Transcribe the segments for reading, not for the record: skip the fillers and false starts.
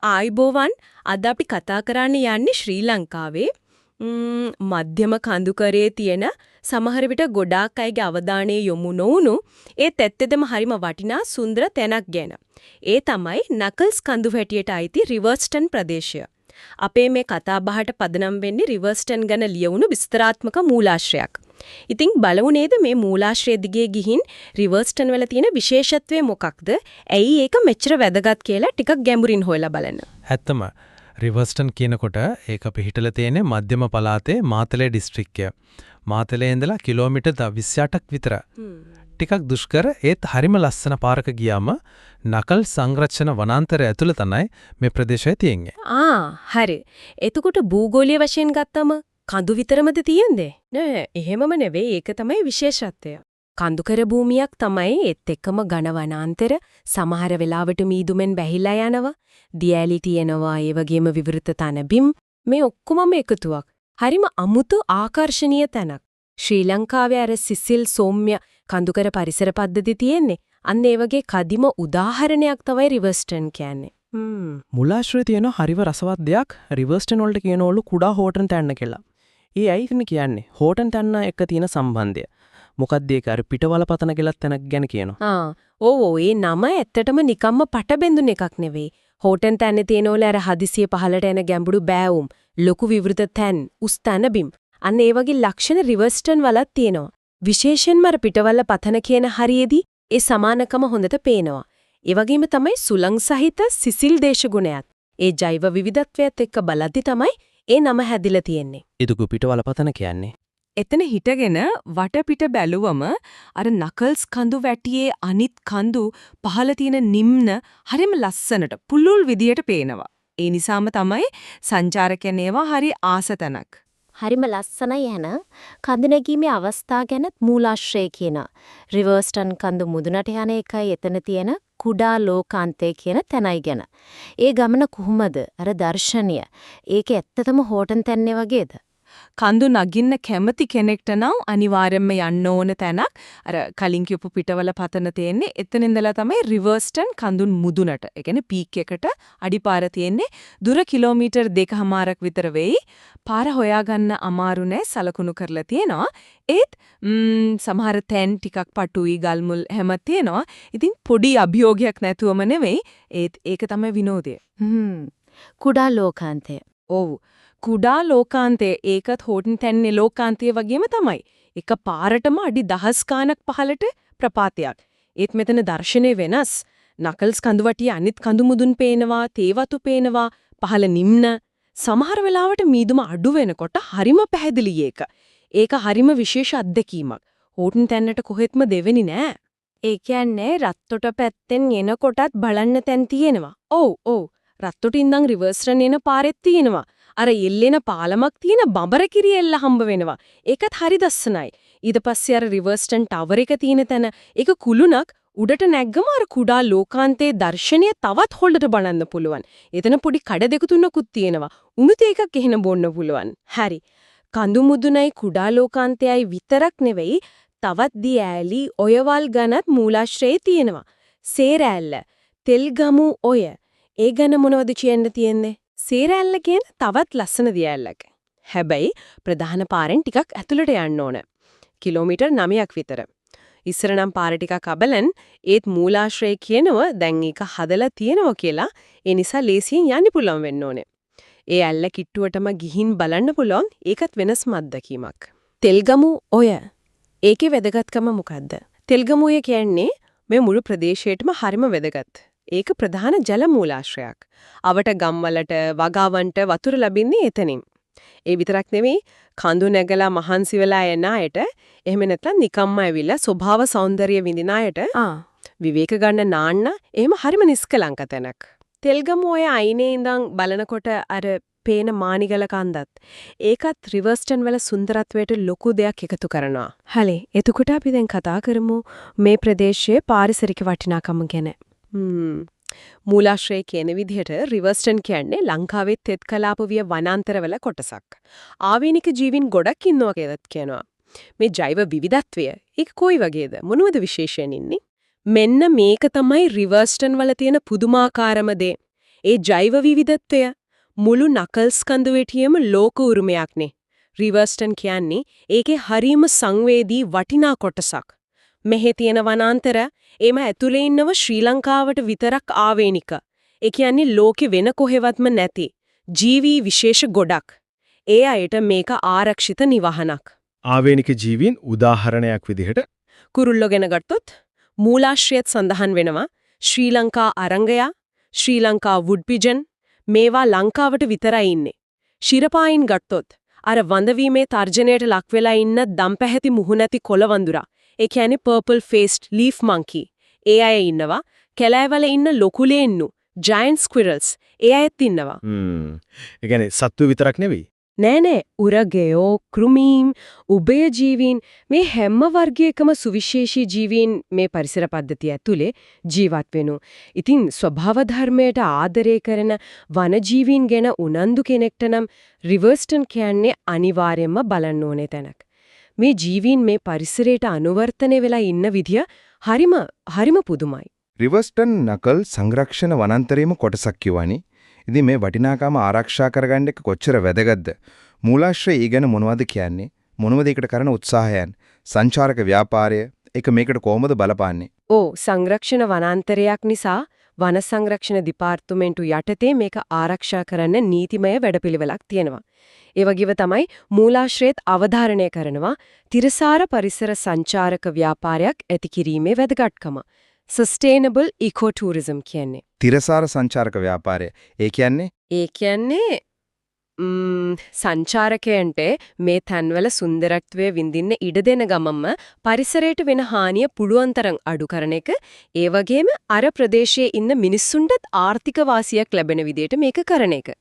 ආයිබෝවන් අද අපි කතා කරන්න යන්නේ ශ්‍රී ලංකාවේ මධ්‍යම කඳුකරයේ තියෙන සමහර විට ගොඩාක් අයගේ අවධානය යොමු නොවුණු ඒත් ඇත්තටම හරිම වටිනා සුන්දර තැනක් ගැන. ඒ තමයි නකල්ස් කඳුවැටියට අයිති රිවර්ස්ටන් ප්‍රදේශය. අපේ මේ කතා බහට පදනම් වෙන්නේ රිවර්ස්ටන් ගැන ලියවුණු විස්තරාත්මක මූලාශ්‍රයක්. ඉතින් බලමු නේද මේ මූලාශ්‍රය දිගේ ගිහින් රිවර්ස්ටන් වල තියෙන විශේෂත්වය මොකක්ද? ඇයි ඒක මෙච්චර වැදගත් කියලා ටිකක් ගැඹුරින් හොයලා බලන්න. ඇත්තම රිවර්ස්ටන් කියනකොට ඒක පිහිටලා තියෙන්නේ මධ්‍යම පළාතේ මාතලේ දිස්ත්‍රික්කය. මාතලේ ඉඳලා කිලෝමීටර් 28ක් විතර. ටිකක් දුෂ්කර ඒත් හරිම ලස්සන පාරක ගියාම නකල් සංරක්ෂණ වනාන්තරය ඇතුළේ තමයි මේ ප්‍රදේශය තියෙන්නේ. හරි. එතකොට භූගෝලීය වශයෙන් ගත්තම කඳු විතරමද තියෙන්නේ? නෑ, එහෙමම නෙවෙයි. ඒක තමයි විශේෂත්වය. කඳුකර භූමියක් තමයි ඒත් එක්කම ඝන වනාන්තර, සමහර වෙලාවට මීදුමෙන් බැහැලා යනවා, දියැලි තියෙනවා, ඒ වගේම විවෘත තනබිම්. මේ ඔක්කොමම එකතුවක්. හරිම අමුතු ආකර්ෂණීය තැනක්. ශ්‍රී ලංකාවේ අර සිසිල් සෞම්‍ය කඳුකර පරිසර පද්ධති තියෙන්නේ. අන්න ඒ වගේ කදිම උදාහරණයක් තමයි රිවර්ස්ටන් කියන්නේ. මුලාශ්‍රයේ තියෙන හරිව රසවත් දෙයක් රිවර්ස්ටන් වලට කියනවලු කුඩා හෝටන් තැන්න කියලා. ඒ ඇයි කියන්නේ හෝටන් තැන්න එක තියෙන සම්බන්ධය. මොකක්ද ඒක අර පිටවල පතන කියලා තැනක් ගැන කියනවා. ඒ නම ඇත්තටම නිකම්ම පටබැඳුන එකක් නෙවෙයි. හෝටන් තැන්නේ තියෙනවල අර හදිසිය පහලට එන ගැඹුරු බෑවුම්, ලොකු විවෘත තැන්, උස් තනබිම්. අන්න ඒ වගේ ලක්ෂණ රිවර්ස්ටන් වලත් තියෙනවා. විශේෂයෙන්ම අර පිටවල පතන කියන හරියේදී ඒ සමානකම හොඳට පේනවා. ඒ වගේම තමයි සුළං සහිත සිසිල් දේශගුණයත්. ඒ ජෛව විවිධත්වයත් එක්ක බලද්දි තමයි ඒ නම හැදිලා තියෙන්නේ. එදුකු පිටවල පතන කියන්නේ. එතන හිටගෙන වටපිට බැලුවම අර නකල්ස් කඳු වැටියේ අනිත් කඳු පහළ තියෙන නිම්න හරිම ලස්සනට පුල්ලුල් විදියට පේනවා. ඒ නිසාම තමයි සංචාරකයන් ඒවා හරි ආසතනක්. හරිම ලස්සනයි යන කඳු නැගීමේ අවස්ථා ගැනත් මූලාශ්‍රය කියන රිවර්ස්ටන් කඳු මුදුනට යන එකයි එතන තියෙන කුඩා ලෝකාන්තය කියන තැනයි ගැන. ඒ ගමන කොහොමද? අර දර්ශනීය. ඒක ඇත්තටම හෝටන් තැන්නේ වගේද? කඳු නගින්න කැමති කෙනෙක්ට නම් අනිවාර්යයෙන්ම යන්න ඕන තැනක්. අර කලින් කියපු පිටවල පතන තියෙන්නේ එතන ඉඳලා තමයි රිවර්ස්ටන් කඳුන් මුදුනට. ඒ කියන්නේ පීක් එකට අඩිපාර තියෙන්නේ. දුර කිලෝමීටර් 2කමාරක් විතර වෙයි. පාර හොයාගන්න අමාරු නෑ, සලකුණු කරලා තියෙනවා. ඒත් සමහර තැන් ටිකක් පටුයි, ගල්මුල් හැම තියෙනවා. ඉතින් පොඩි අභියෝගයක් නැතුවම නෙවෙයි. ඒත් ඒක තමයි විනෝදය. කුඩා ලෝකාන්තය. ඔව්. කුඩා ලෝකාන්තය ඒකත් හෝටන් තැන්නේ ලෝකාන්තය වගේම තමයි. එක පාරටම අඩි 10 ගාණක් පහලට ප්‍රපාතයක්. ඒත් මෙතන දර්ශනය වෙනස්. නකල්ස් කඳුවටියේ අනිත් කඳු මුදුන් පේනවා, තේවතු පේනවා, පහළ නිම්න. සමහර වෙලාවට මීදුම අඩු වෙනකොට හරිම පැහැදිලි ඒක. ඒක හරිම විශේෂ අත්දැකීමක්. හෝටන් තැන්නට කොහෙත්ම දෙවෙනි නෑ. ඒ කියන්නේ රත්තොට පැත්තෙන් එනකොටත් බලන්න තැන් තියෙනවා. ඔව්. රත්තොටින් ඉඳන් රිවර්ස්ටන් එන පාරෙත් තියෙනවා. අර එල්ලෙන පාලමක් තියෙන බඹරකිරි එල්ල හම්බ වෙනවා. ඒකත් හරි දස්සනයි. ඊට පස්සේ අර රිවර්ස්ටන් ටවර් එක තියෙන තැන ඒක කුළුණක් උඩට නැග්ගම අර කුඩා ලෝකාන්තයේ දර්ශනය තවත් හොල්ලට බලන්න පුළුවන්. එතන පොඩි කඩ දෙක තුනකුත් තියෙනවා. උණුත එකක් එහෙන බොන්න පුළුවන්. හරි. කඳු මුදුනයි කුඩා ලෝකාන්තයයි විතරක් නෙවෙයි තවත් දියෑලි ඔයවල් ගණත් මූලාශ්‍රයේ තියෙනවා. සේරැල්ල, තෙල්ගමු ඔය. ඒ ගැන මොනවද කියන්න තියෙන්නේ? සේරැල්ල කියන තවත් ලස්සන දියැලක්. හැබැයි ප්‍රධාන පාරෙන් ටිකක් ඇතුළට යන්න ඕන. කිලෝමීටර් 9ක් විතර. ඉස්සර නම් පාර ටිකක් අබලන් ඒත් මූලාශ්‍රය කියනවා දැන් ඒක හදලා තියෙනවා කියලා. ඒ නිසා ලේසියෙන් යන්න පුළුවන් වෙන්න ඕනේ. ඒ ඇල්ල කිට්ටුවටම ගිහින් බලන්න පුළුවන්. ඒකත් වෙනස්ම අත්දැකීමක්. තෙල්ගමු ඔය. ඒකේ වැදගත්කම මොකද්ද? තෙල්ගමුය කියන්නේ මේ මුළු ප්‍රදේශයටම හරිම වැදගත්. ඒක ප්‍රධාන ජල මූලාශ්‍රයක්. අවට ගම්වලට වගාවන්ට වතුර ලැබින්නේ එතනින්. ඒ විතරක් නෙවෙයි කඳු නැගලා මහන්සි වෙලා එන අයට එහෙම නැත්නම් නිකම්ම ඇවිල්ලා ස්වභාව සෞන්දර්ය විඳින අයට විවේක ගන්න නාන්න එහෙම හරිම නිස්කලංක තැනක්. තෙල්ගමු ඔය අයිනේ ඉඳන් බලනකොට අර පේන මානිගල කන්දත් ඒකත් රිවර්ස්ටන් වල සුන්දරත්වයට ලොකු දෙයක් එකතු කරනවා. හරි. එතකොට අපි දැන් කතා කරමු මේ ප්‍රදේශයේ පාරිසරික වටිනාකම ගැන. මූලාශ්‍රය කියන විදිහට රිවර්ස්ටන් කියන්නේ ලංකාවේ තෙත් කලාපවිය වනාන්තරවල කොටසක්. ආවේනික ජීවීන් ගොඩක් ඉන්නවා කියලාත් කියනවා. මේ ජෛව විවිධත්වය ඒක කොයි වගේද? මොනවද විශේෂයෙන් ඉන්නේ? මෙන්න මේක තමයි රිවර්ස්ටන් වල තියෙන පුදුමාකාරම දේ. ඒ ජෛව විවිධත්වය මුළු නකල්ස් කඳුවැටියම ලෝක උරුමයක්නේ. රිවර්ස්ටන් කියන්නේ ඒකේ හරීම සංවේදී වටිනා කොටසක්. මෙහි තියෙන වනාන්තර එම ඇතුලේ ඉන්නව ශ්‍රී ලංකාවට විතරක් ආවේනික. ඒ කියන්නේ ලෝකෙ වෙන කොහෙවත්ම නැති ජීවී විශේෂ ගොඩක්. ඒ අයට මේක ආරක්ෂිත නිවහනක්. ආවේනික ජීවීන් උදාහරණයක් විදිහට කුරුල්ලෝ ගැන ගත්තොත් මූලාශ්‍රයත් සඳහන් වෙනවා. ශ්‍රී ලංකා අරංගයා, ශ්‍රී ලංකා වුඩ් පිජන් මේවා ලංකාවට විතරයි ඉන්නේ. ශිරපායින් ගත්තොත් අර වඳවීමේ තර්ජනයට ලක් වෙලා ඉන්න දම්පැහැති මුහුණැති කොළවඳුරා. ඒ කියන්නේ purple faced leaf monkey. ඒ අය ඉන්නවා. කැලෑවල ඉන්න ලොකු ලේන්නු giant squirrels. ඒ අයත් ඉන්නවා. ඒ කියන්නේ සත්තු විතරක් නෙවෙයි. නෑ උරගයෝ, කෘමීන්, උභයජීවීන් මේ හැම වර්ගයකම සුවිශේෂී ජීවීන් මේ පරිසර පද්ධතිය ඇතුලේ ජීවත් වෙනු. ඉතින් ස්වභාව ධර්මයට ආදරය කරන වනජීවීන් ගැන උනන්දු කෙනෙක්ට නම් රිවර්ස්ටන් කියන්නේ අනිවාර්යයෙන්ම බලන්න ඕනේ තැනක්. මේ ජීවීන් මේ පරිසරයට අනුවර්තනය වෙලා ඉන්න විදිය හරිම පුදුමයි. රිවර්ස්ටන් නකල් සංරක්ෂණ වනාන්තරයේම කොටසක් කියවනේ. ඉතින් මේ වටිනාකම ආරක්ෂා කරගන්න එක කොච්චර වැදගත්ද? මූලාශ්‍රය ඊගෙන මොනවද කියන්නේ? මොනවද ඒකට කරන උත්සාහයන්? සංචාරක ව්‍යාපාරය ඒක මේකට කොහොමද බලපාන්නේ? සංරක්ෂණ වනාන්තරයක් නිසා වන සංරක්ෂණ දෙපාර්තමේන්තු යටතේ මේක ආරක්ෂා කරන්න නීතිමය වැඩපිළිවෙලක් තියෙනවා. ඒ වගේම තමයි මූලාශ්‍රයත් අවධාරණය කරනවා තිරසාර පරිසර සංචාරක ව්‍යාපාරයක් ඇති කිරීමේ වැදගත්කම. Sustainable ecotourism කියන්නේ. තිරසාර සංචාරක ව්‍යාපාරය. ඒ කියන්නේ සංචාරකයන්ට මේ තැන්වල සුන්දරත්වය විඳින්න ඉඩ දෙන ගමම්ම පරිසරයට වෙන හානිය පුළුවන් තරම් අඩු කරන එක. ඒ වගේම අර ප්‍රදේශයේ ඉන්න මිනිස්සුන්ටත් ආර්ථික වාසියක් ලැබෙන විදිහට මේක කරන එක.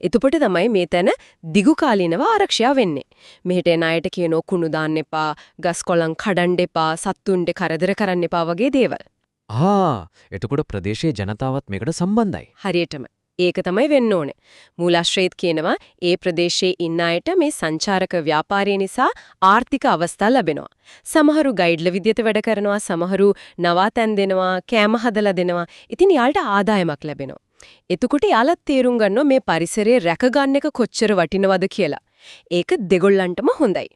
එතකොට තමයි මේ තැන දිගු කාලිනව ආරක්ෂා වෙන්නේ. මෙහෙට එන අයට කියනෝ කුණු දාන්න එපා, ගස් කොළන් කඩන්න එපා, සත්තුන්ට කරදර කරන්න එපා වගේ දේවල්. එතකොට ප්‍රදේශයේ ජනතාවත් මේකට සම්බන්ධයි. හරියටම. ඒක තමයි වෙන්න ඕනේ. මූලාශ්‍රයත් කියනවා ඒ ප්‍රදේශයේ ඉන්න අයට මේ සංචාරක ව්‍යාපාරය නිසා ආර්ථික අවස්ථා ලැබෙනවා. සමහරු ගයිඩ්ල විදියට වැඩ කරනවා, සමහරු නවාතැන් දෙනවා, කෑම හදලා දෙනවා. ඉතින් යාළට ආදායමක් ලැබෙනවා. එතකොට යාළත් තේරුම් ගන්නවා මේ පරිසරය රැකගන්න එක කොච්චර වටිනවද කියලා. ඒක දෙගොල්ලන්ටම හොඳයි.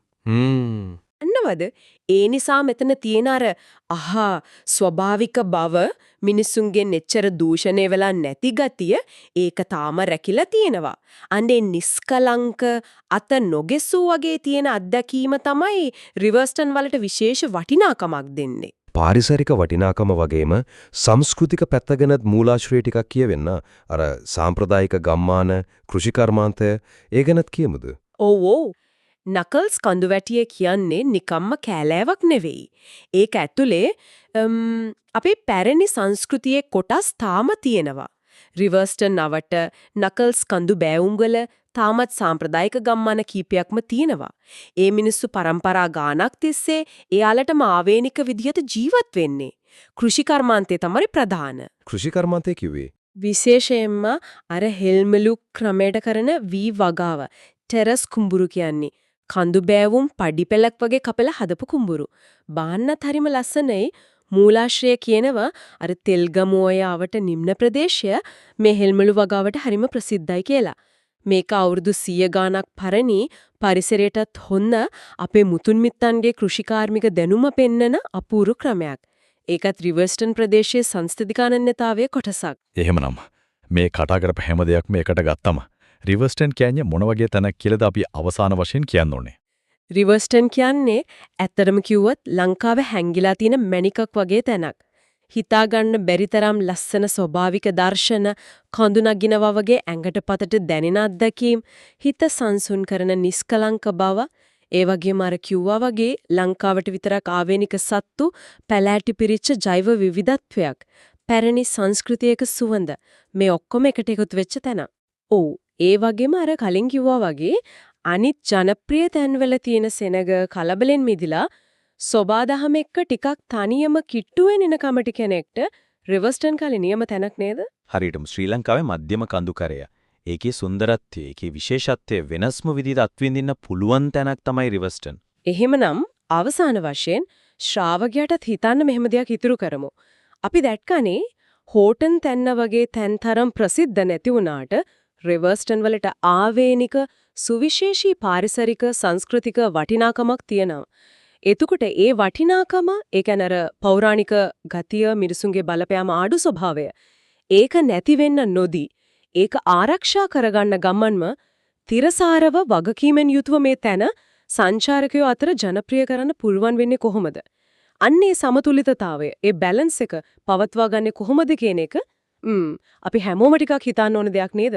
අන්නවද? ඒ නිසා මෙතන තියෙන අර ස්වභාවික බව මිනිසුන්ගෙන් එච්චර දූෂණය වෙලා නැති ගතිය ඒක තාම රැකිලා තියෙනවා. අනේ නිස්කලංක අත නොගෙසූ වගේ තියෙන අත්දැකීම තමයි රිවර්ස්ටන් වලට විශේෂ වටිනාකමක් දෙන්නේ. පාරිසරික වටිනාකම වගේම සංස්කෘතික පැත්ත ගැනත් මූලාශ්‍රය ටිකක් කියවෙන්න. අර සාම්ප්‍රදායික ගම්මාන කෘෂිකර්මාන්තය ඒ ගැනත් කියමුද? ඔව්. නකල්ස් කඳුවැටිය කියන්නේ නිකම්ම කෑලෑවක් නෙවෙයි. ඒක ඇතුලේ අපේ පැරණි සංස්කෘතියේ කොටස් තාම තියෙනවා. රිවර්ස්ටන් නවට නකල්ස් කඳු බෑවුම්වල තාමත් සාම්ප්‍රදායික ගම්මාන කීපයක්ම තියෙනවා. ඒ මිනිස්සු පරම්පරා ගානක් තිස්සේ එයාලටම ආවේනික විදිහට ජීවත් වෙන්නේ. කෘෂිකර්මාන්තය තමයි ප්‍රධාන. කෘෂිකර්මාන්තය කිව්වේ විශේෂයෙන්ම අර හෙල්මලු ක්‍රමයට කරන වී වගාව ටෙරස් කුඹුරු කියන්නේ කඳු බෑවුම් පඩිපෙලක් වගේ කපලා හදපු කුඹුරු. බාන්නත් හරිම ලස්සනයි. මූලාශ්‍රය කියනවා අර තෙල්ගමුවයාවට නිම්න ප්‍රදේශය මේ හෙල්මලු වගාවට හරිම ප්‍රසිද්ධයි කියලා. මේක අවුරුදු 100 ගාණක් පරණි පරිසරයටත් හොඳ අපේ මුතුන් මිත්තන්ගේ කෘෂිකාර්මික දැනුම පෙන්නන අපූර්ව ක්‍රමයක්. ඒකත් රිවර්ස්ටන් ප්‍රදේශයේ සංස්කෘතිකානන්‍යතාවයේ කොටසක්. එහෙමනම් මේ කතා කරපු හැම දෙයක්ම එකට ගත්තම රිවර්ස්ටන් කියන්නේ මොන වගේ තැනක් කියලාද අපි අවසාන වශයෙන් කියන්න ඕනේ? රිවර්ස්ටන් කියන්නේ ඇත්තටම කිව්වොත් ලංකාවේ හැංගිලා තියෙන මැණිකක් වගේ තැනක්. හිතා ගන්න බැරි තරම් ලස්සන ස්වභාවික දර්ශන, කඳු නගිනවා වගේ ඇඟට පතට දැනෙන අත්දැකීම්, හිත සංසුන් කරන නිස්කලංක බව, ඒ වගේම අර කිව්වා වගේ ලංකාවට විතරක් ආවේනික සත්තු, පැලෑටි පිරිච්ච ජෛව විවිධත්වයක්, පැරණි සංස්කෘතියක සුවඳ මේ ඔක්කොම එකට එකතු වෙච්ච තැන. ඒ වගේම අර කලින් කිව්වා වගේ අනිත් ජනප්‍රිය තැන්වල තියෙන සෙනග කලබලෙන් මිදිලා සෝබාදහම එක්ක ටිකක් තනියම කිට්ටු වෙන කමටි කෙනෙක්ට රිවර්ස්ටන් කාලේ නියම තැනක් නේද? හරියටම ශ්‍රී ලංකාවේ මධ්‍යම කඳුකරය. ඒකේ සුන්දරත්වය, ඒකේ විශේෂත්වය වෙනස්ම විදිහට අත්විඳින්න පුළුවන් තැනක් තමයි රිවර්ස්ටන්. එහෙමනම් අවසාන වශයෙන් ශ්‍රාවකයාටත් හිතන්න මෙහෙම දෙයක් ඉතුරු කරමු. අපි දැක්කනේ හෝටන් තැන්න වගේ තැන්තරම් ප්‍රසිද්ධ නැති වුණාට රිවර්ස්ටන් වලට ආවේනික සුවිශේෂී පාරිසරික සංස්කෘතික වටිනාකමක් තියෙනවා. එතකොට ඒ වටිනාකම ඒ කියන්නේ අර පෞරාණික ගතිය මිරිසුන්ගේ බලපෑම ආඩු ස්වභාවය ඒක නැති වෙන්න නොදී ඒක ආරක්ෂා කරගන්න ගමන්ම තිරසාරව වගකීමෙන් යුතුව මේ තැන සංචාරකයෝ අතර ජනප්‍රිය කරන්න පුළුවන් වෙන්නේ කොහොමද? අන්නේ සමතුලිතතාවය ඒ බැලන්ස් එක පවත්වා ගන්නේ කොහොමද කියන එක අපි හැමෝම ටිකක් හිතන්න ඕන දෙයක් නේද?